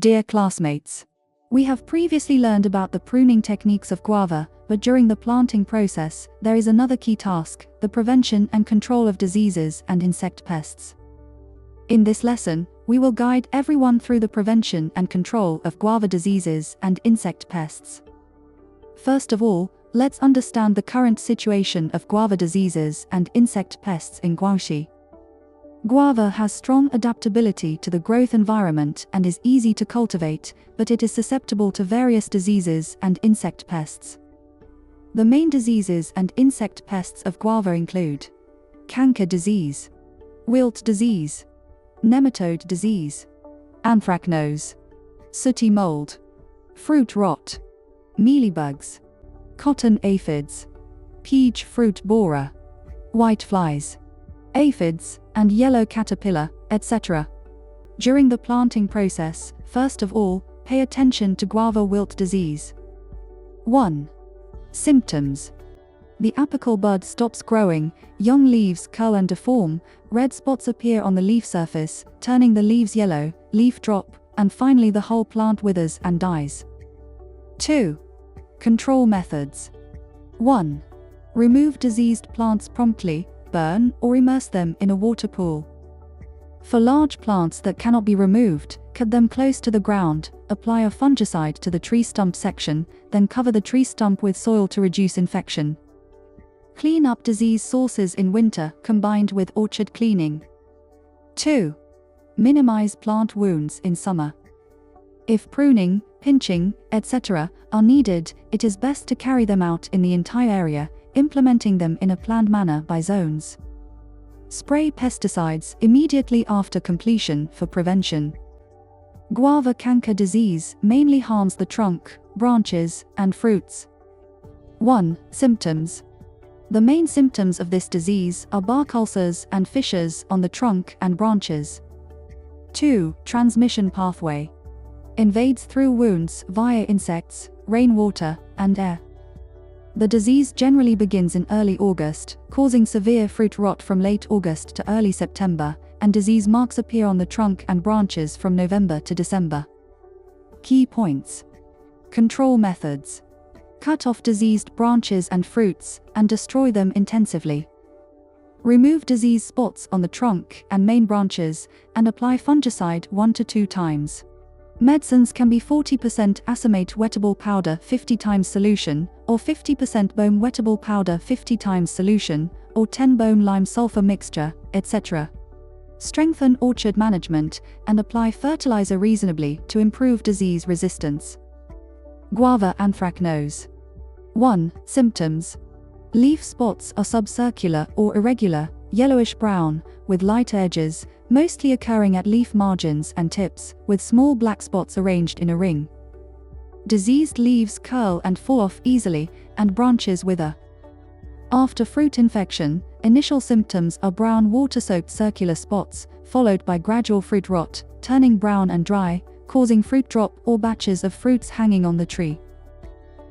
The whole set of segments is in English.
Dear classmates, we have previously learned about the pruning techniques of guava, but during the planting process, there is another key task: the prevention and control of diseases and insect pests. In this lesson, we will guide everyone through the prevention and control of guava diseases and insect pests. First of all, let's understand the current situation of guava diseases and insect pests in Guangxi. Guava has strong adaptability to the growth environment and is easy to cultivate, but it is susceptible to various diseases and insect pests. The main diseases and insect pests of guava include canker disease, wilt disease, nematode disease, anthracnose, sooty mold, fruit rot, mealybugs, cotton aphids, peach fruit borer, white flies, aphids, and yellow caterpillar, etc. During the planting process, first of all, pay attention to guava wilt disease. 1. Symptoms. The apical bud stops growing, young leaves curl and deform, red spots appear on the leaf surface, turning the leaves yellow, leaf drop, and finally the whole plant withers and dies. 2. Control methods. 1. Remove diseased plants promptly, burn or immerse them in a water pool. For large plants that cannot be removed, cut them close to the ground, apply a fungicide to the tree stump section, then cover the tree stump with soil to reduce infection. Clean up disease sources in winter combined with orchard cleaning. 2. Minimize plant wounds in summer. If pruning, pinching, etc. are needed, it is best to carry them out in the entire area, implementing them in a planned manner by zones. Spray pesticides immediately after completion for prevention. Guava canker disease mainly harms the trunk, branches, and fruits. 1. Symptoms. The main symptoms of this disease are bark ulcers and fissures on the trunk and branches. 2. Transmission pathway. Invades through wounds via insects, rainwater, and air. The disease generally begins in early August, causing severe fruit rot from late August to early September, and disease marks appear on the trunk and branches from November to December. Key points. Control methods. Cut off diseased branches and fruits, and destroy them intensively. Remove disease spots on the trunk and main branches, and apply fungicide 1 to 2 times. Medicines can be 40% acimate wettable powder 50 times solution, or 50% bone wettable powder 50 times solution, or 10 bone lime sulfur mixture, etc. Strengthen orchard management, and apply fertilizer reasonably to improve disease resistance. Guava anthracnose. 1. Symptoms. Leaf spots are subcircular or irregular, yellowish-brown, with light edges, mostly occurring at leaf margins and tips, with small black spots arranged in a ring. Diseased leaves curl and fall off easily, and branches wither. After fruit infection, initial symptoms are brown water-soaked circular spots, followed by gradual fruit rot, turning brown and dry, causing fruit drop or batches of fruits hanging on the tree.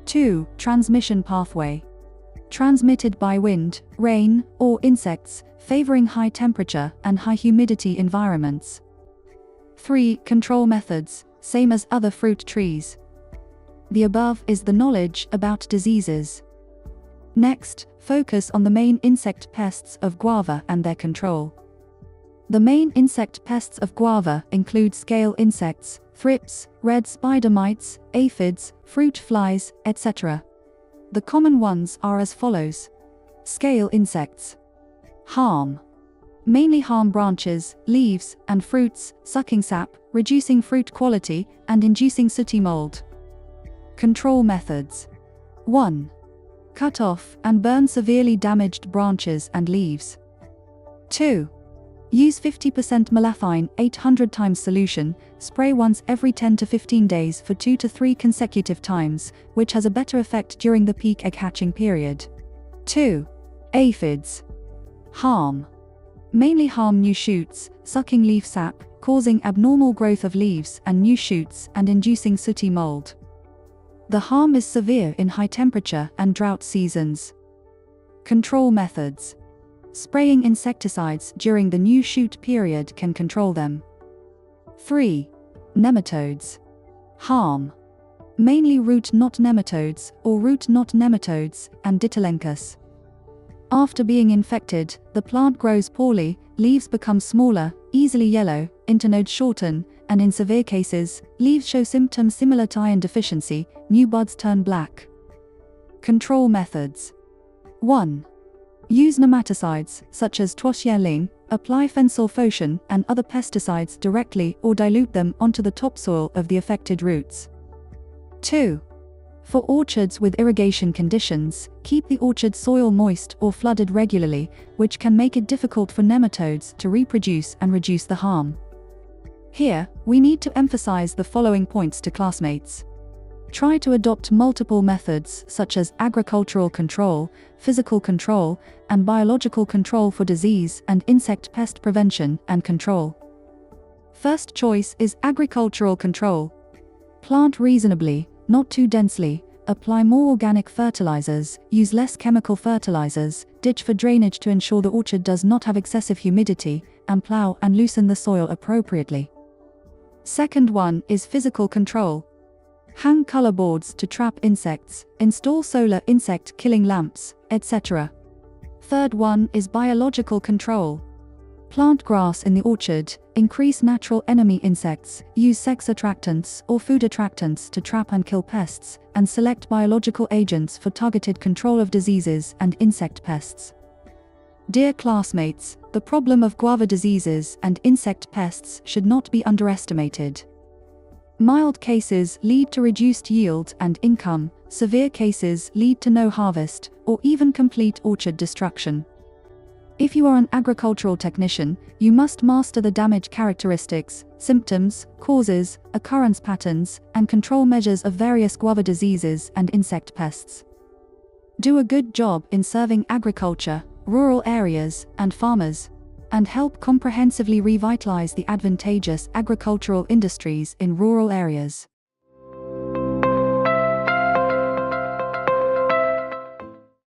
2. Transmission pathway. Transmitted by wind, rain, or insects, favoring high temperature and high humidity environments. 3. Control methods, same as other fruit trees. The above is the knowledge about diseases. Next, focus on the main insect pests of guava and their control. The main insect pests of guava include scale insects, thrips, red spider mites, aphids, fruit flies, etc. The common ones are as follows. Scale insects. Harm. Mainly harm branches, leaves, and fruits, sucking sap, reducing fruit quality, and inducing sooty mold. Control methods. 1. Cut off and burn severely damaged branches and leaves. 2. Use 50% malathion 800 times solution, spray once every 10 to 15 days for 2 to 3 consecutive times, which has a better effect during the peak egg hatching period. 2. Aphids. Harm. Mainly harm new shoots, sucking leaf sap, causing abnormal growth of leaves and new shoots and inducing sooty mold. The harm is severe in high temperature and drought seasons. Control methods. Spraying insecticides during the new shoot period can control them. 3. Nematodes. Harm. Mainly root knot nematodes or root knot nematodes and Ditilencus. After being infected, the plant grows poorly, leaves become smaller, easily yellow, internodes shorten, and in severe cases, leaves show symptoms similar to iron deficiency, new buds turn black. Control methods. 1. Use nematicides, such as Twoshierling, apply fensulfotion and other pesticides directly or dilute them onto the topsoil of the affected roots. 2. For orchards with irrigation conditions, keep the orchard soil moist or flooded regularly, which can make it difficult for nematodes to reproduce and reduce the harm. Here, we need to emphasize the following points to classmates. Try to adopt multiple methods such as agricultural control, physical control, and biological control for disease and insect pest prevention and control. First choice is agricultural control. Plant reasonably, not too densely, apply more organic fertilizers, use less chemical fertilizers, ditch for drainage to ensure the orchard does not have excessive humidity, and plow and loosen the soil appropriately. Second one is physical control. Hang color boards to trap insects, install solar insect killing lamps, etc. Third one is biological control. Plant grass in the orchard, increase natural enemy insects, use sex attractants or food attractants to trap and kill pests, and select biological agents for targeted control of diseases and insect pests. Dear classmates, the problem of guava diseases and insect pests should not be underestimated. Mild cases lead to reduced yield and income, severe cases lead to no harvest, or even complete orchard destruction. If you are an agricultural technician, you must master the damage characteristics, symptoms, causes, occurrence patterns, and control measures of various guava diseases and insect pests. Do a good job in serving agriculture, rural areas, and farmers, and help comprehensively revitalize the advantageous agricultural industries in rural areas.